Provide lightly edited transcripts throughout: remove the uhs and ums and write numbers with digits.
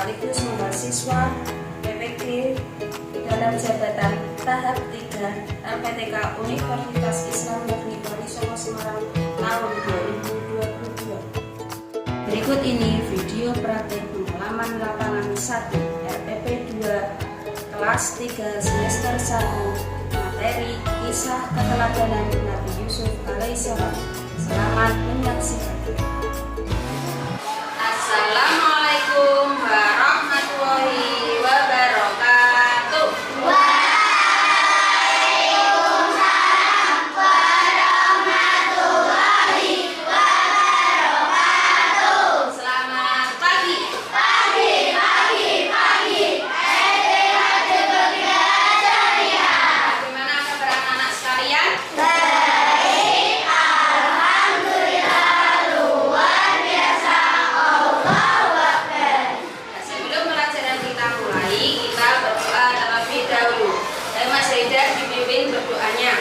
sekaligus mahasiswa PPG dalam jabatan tahap 3 LPTK Universitas Islam Negeri Wali Songo Semarang tahun 2022. Berikut ini video praktek pengalaman lapangan 1 RPP 2 kelas 3 semester 1 materi kisah keteladanan Nabi Yusuf alaihissalam. Selamat menyaksikan. Assalamualaikum warahmatullahi wabarakatuh. Waalaikumsalam warahmatullahi wabarakatuh. Selamat pagi. Pagi. Bagaimana kabar anak-anak sekalian? Baik, alhamdulillah, luar biasa. Allahu Akbar. Sebelum pelajaran kita mulai, kita berdoa terlebih dahulu. Dan Mas Haidar dipimpin berdoanya.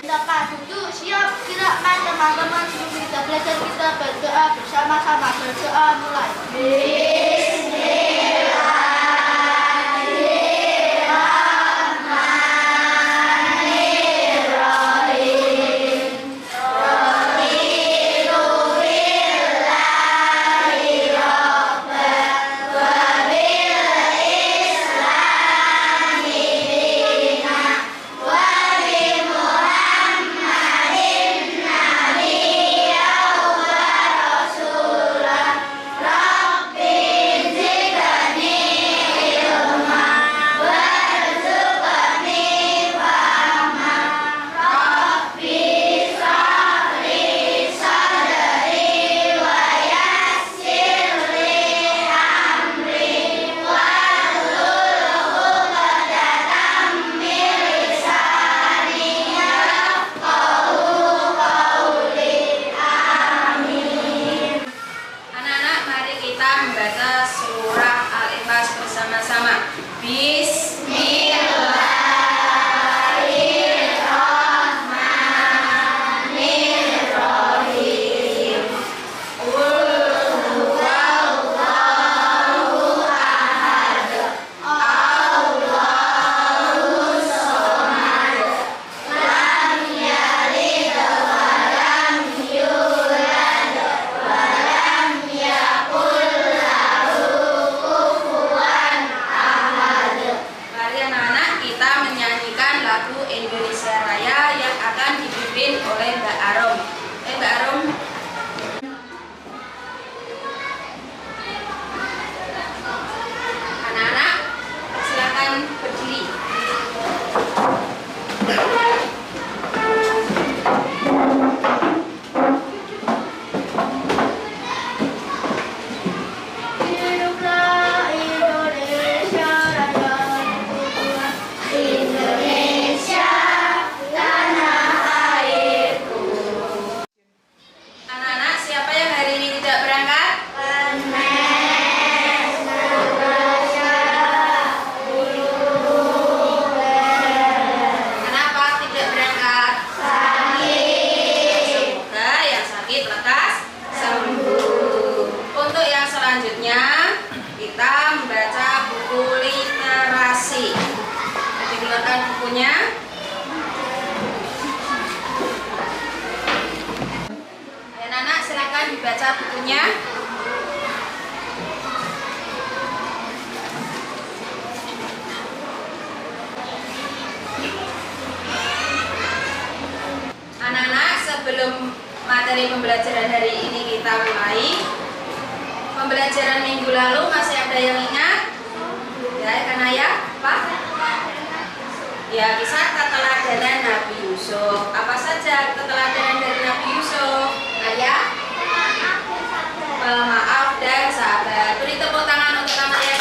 Kita duduk siap silakan teman-teman sebelum kita belajar kita berdoa bersama-sama. Berdoa mulai. Anak-anak, mari kita membaca surah Al-Ikhlas bersama-sama. Bismillahirrahmanirrahim. Qul huwallahu ahad. Allahus samad. Lam yalid wa lam yulad wa lam yakul lahu kufuwan ahad. Mari anak-anak kita menyanyikan lagu Indonesia Raya yang akan dipimpin oleh Mbak Arom. Mbak Arom. Anak-anak, silakan berdiri. Hiduplah Indonesia Raya, Indonesia tanah airku. Anak-anak, siapa yang hari ini tidak berangkat? Kenapa tidak berangkat? Semoga yang sakit lekas sembuh. Untuk yang selanjutnya, kita membaca buku literasi. Dikeluarkan bukunya. Anak-anak, silakan dibaca bukunya. Anak-anak, sebelum materi pembelajaran hari ini kita mulai, pembelajaran minggu lalu masih ada yang ingat? Ya, kan ayah? Pak? Ya, kisah keteladanan Nabi Yusuf. Apa saja keteladanan dari Nabi Yusuf? Ayah? Maaf dan sabar. Beri tepuk tangan untuk anak ayah.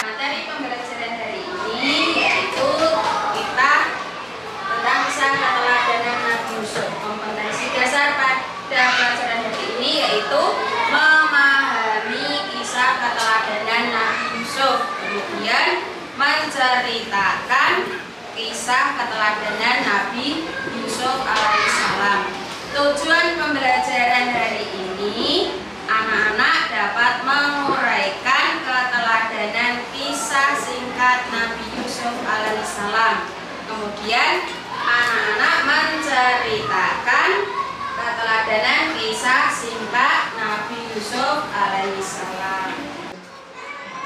Materi pembelajaran hari ini yaitu kita tentang kisah keteladanan Nabi Yusuf. Kompetensi dasar pada pelajaran hari ini yaitu memahami kisah keteladanan Nabi Yusuf, kemudian menceritakan kisah keteladanan Nabi Yusuf alaihissalam. Tujuan pembelajaran hari ini Kemudian anak-anak menceritakan keteladanan kisah singkat Nabi Yusuf alaihissalam.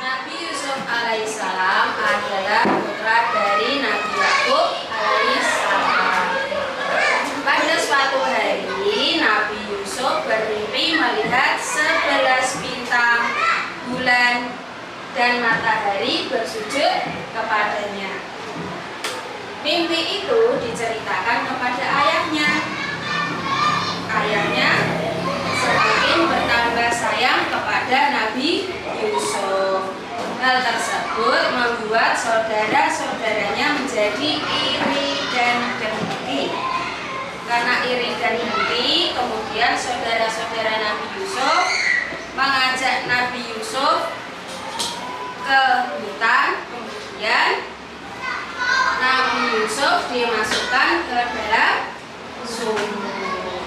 Nabi Yusuf alaihissalam adalah putra dari Nabi Yakub alaihissalam. Pada suatu hari Nabi Yusuf bermimpi melihat 11 bintang, bulan, dan matahari bersujud kepadanya. Mimpi itu diceritakan kepada ayahnya. Ayahnya semakin bertambah sayang kepada Nabi Yusuf. Hal tersebut membuat saudara-saudaranya menjadi iri dan dengki. Karena iri dan dengki, kemudian saudara-saudara Nabi Yusuf mengajak Nabi Yusuf ke hutan. Kemudian Nabi Yusuf dimasukkan ke dalam sumur.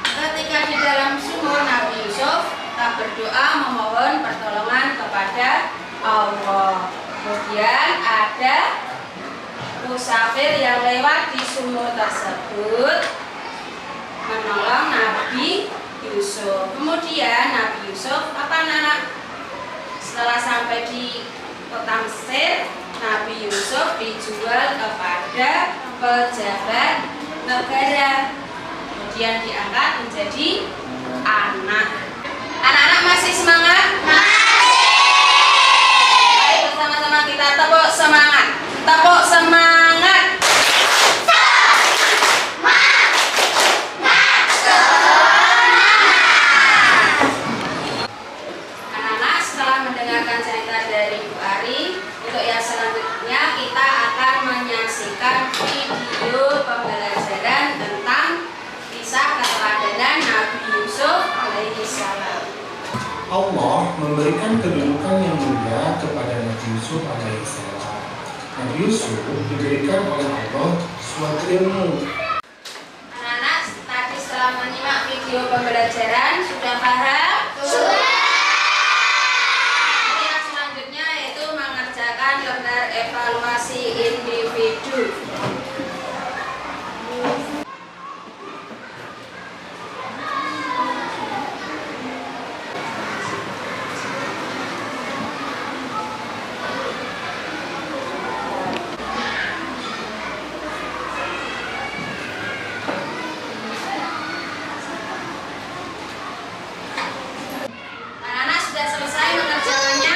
Ketika di dalam sumur, Nabi Yusuf tak berdoa memohon pertolongan kepada Allah. Kemudian ada musafir yang lewat di sumur tersebut menolong Nabi Yusuf. Kemudian Nabi Yusuf setelah sampai di kota Mesir, Nabi Yusuf dijual kepada pejabat negara. Kemudian diangkat menjadi anak. Anak-anak masih semangat? Ayo bersama-sama kita tepuk semangat. Tepuk semangat. Anak-anak, setelah mendengarkan cerita dari Bu Ari, untuk yang selanjutnya kita akan menyaksikan video pembelajaran tentang kisah keteladanan Nabi Yusuf alaihissalam. Allah memberikan kedudukan yang mulia kepada Nabi Yusuf alaihissalam. Nabi Yusuf diberikan oleh Allah suatu ilmu. Anak-anak, tadi setelah menyimak video pembelajaran sudah paham? Sudah. Yang selanjutnya yaitu mengerjakan lembar evaluasi individu. Anak-anak sudah selesai mengerjakannya?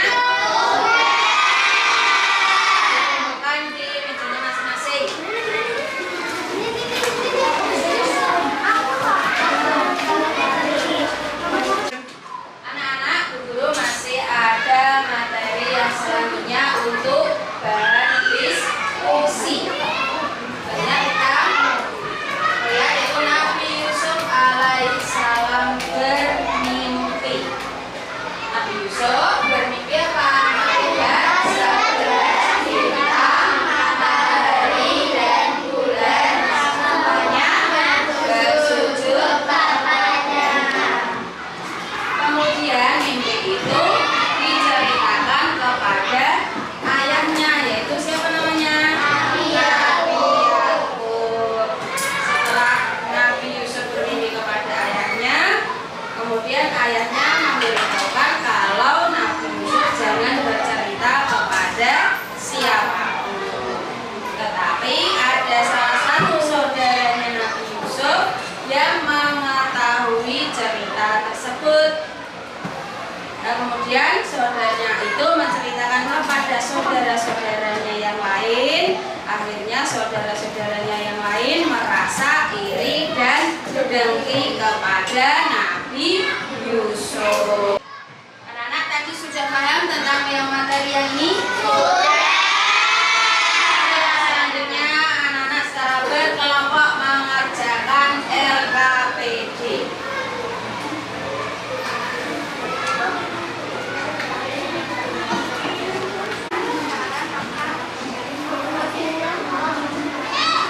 Ditemukan di mejanya masing-masing. Anak-anak, Bu Guru masih ada materi yang selanjutnya untuk bahan diskusi. Banyak kita lihat yaitu Nabi Yusuf alaihissalam bermimpi. Nabi Yusuf bermimpi apa? Melihat 11 bintang, matahari, dan bulan semuanya bersujud padanya. Kemudian mimpi itu diceritakan kepada ayahnya, yaitu siapa namanya? Nabi Yakub. Setelah Nabi Yusuf bermimpi kepada ayahnya, kemudian ayahnya memberitahukan kalau Nabi Yusuf jangan bercerita kepada siapapun. Tetapi ada salah satu saudaranya Nabi Yusuf yang mengetahui cerita tersebut. Dan kemudian saudaranya itu menceritakan kepada saudara-saudaranya yang lain. Akhirnya saudara-saudaranya yang lain merasa iri dan dengki kepada Nabi Yusuf. Anak-anak tadi sudah paham tentang yang materi yang ini? Selanjutnya anak-anak secara berkelompok mengerjakan LKPD.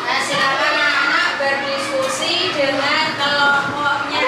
Nah, silakan anak-anak berdiskusi dengan kelompoknya.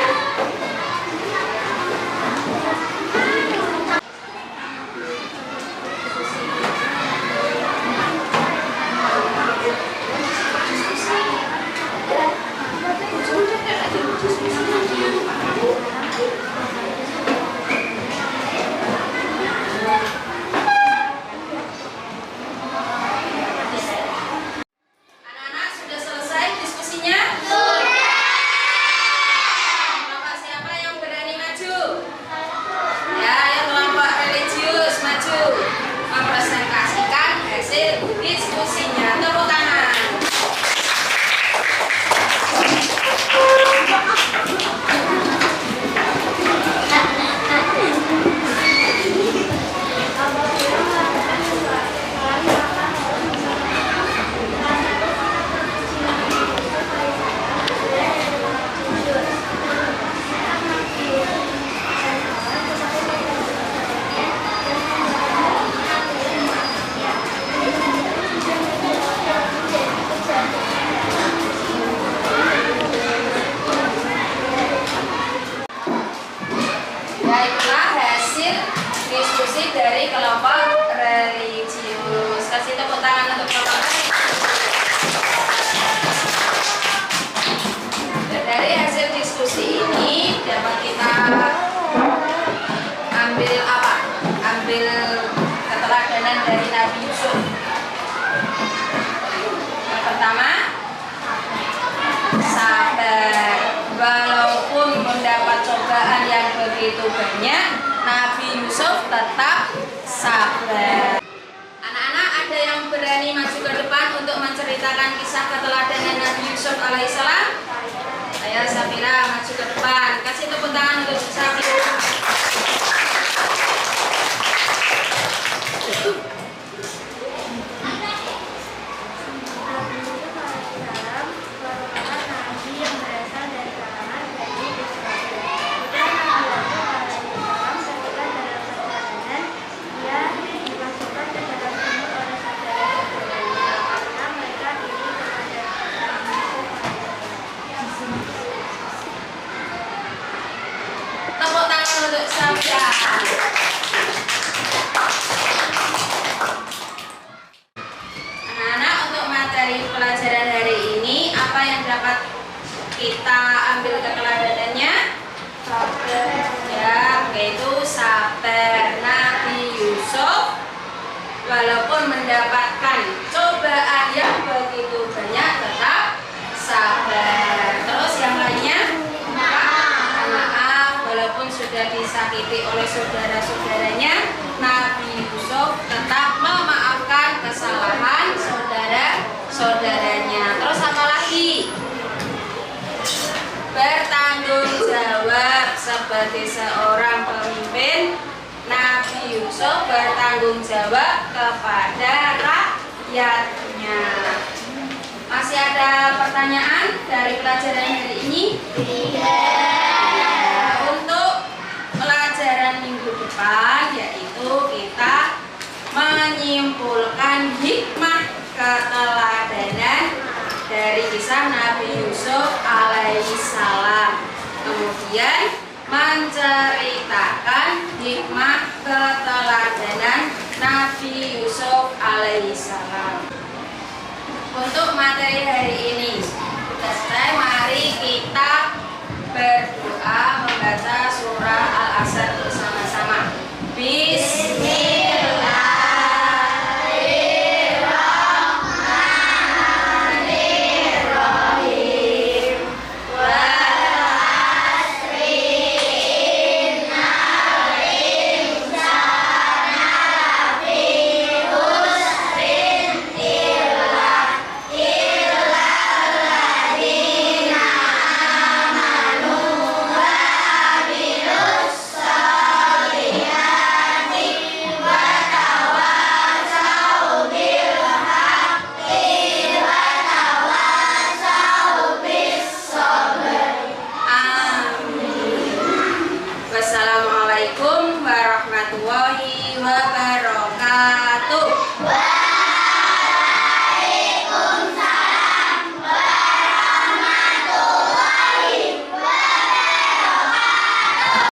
itulah hasil diskusi dari kelompok religius. Kasih tepuk tangan untuk kelompok religius. Dan dari hasil diskusi ini dapat kita ambil apa? Ambil keteladanan dari Nabi Yusuf. Yang pertama, sabar. Walaupun mendapat cobaan yang begitu banyak, Nabi Yusuf tetap sabar. Anak-anak, ada yang berani maju ke depan untuk menceritakan kisah keteladanan Nabi Yusuf alaihissalam? Ayo Safira maju ke depan. Kasih tepuk tangan untuk Safira. Tepuk tangan untuk Safira. Anak-anak, untuk materi pelajaran hari ini apa yang dapat kita ambil keteladanannya? Ya, yaitu sabar. Nabi Yusuf walaupun mendapatkan cobaan yang begitu banyak tetap sabar. Terus yang lainnya? Walaupun sudah disakiti oleh saudara-saudaranya, Nabi Yusuf tetap memaafkan kesalahan saudara-saudaranya. Terus apa lagi? Bertanggung jawab sebagai seorang pemimpin. Nabi Yusuf bertanggung jawab kepada rakyatnya. Masih ada pertanyaan dari pelajaran hari ini? Pelajaran minggu depan yaitu kita menyimpulkan hikmah keteladanan dari kisah Nabi Yusuf alaihissalam. Kemudian menceritakan hikmah keteladanan Nabi Yusuf alaihissalam. Untuk materi hari ini sudah selesai. Mari kita berdoa membaca surah Al-Asr bersama-sama. Bismillahirrahmanirrahim. Wal asri innal insana lafi khusrin illa alladziina amanu wa amilus solihati wa tawassaw bil haqqi wa tawassaw bis sabr. Amin. Wassalamualaikum warahmatullahi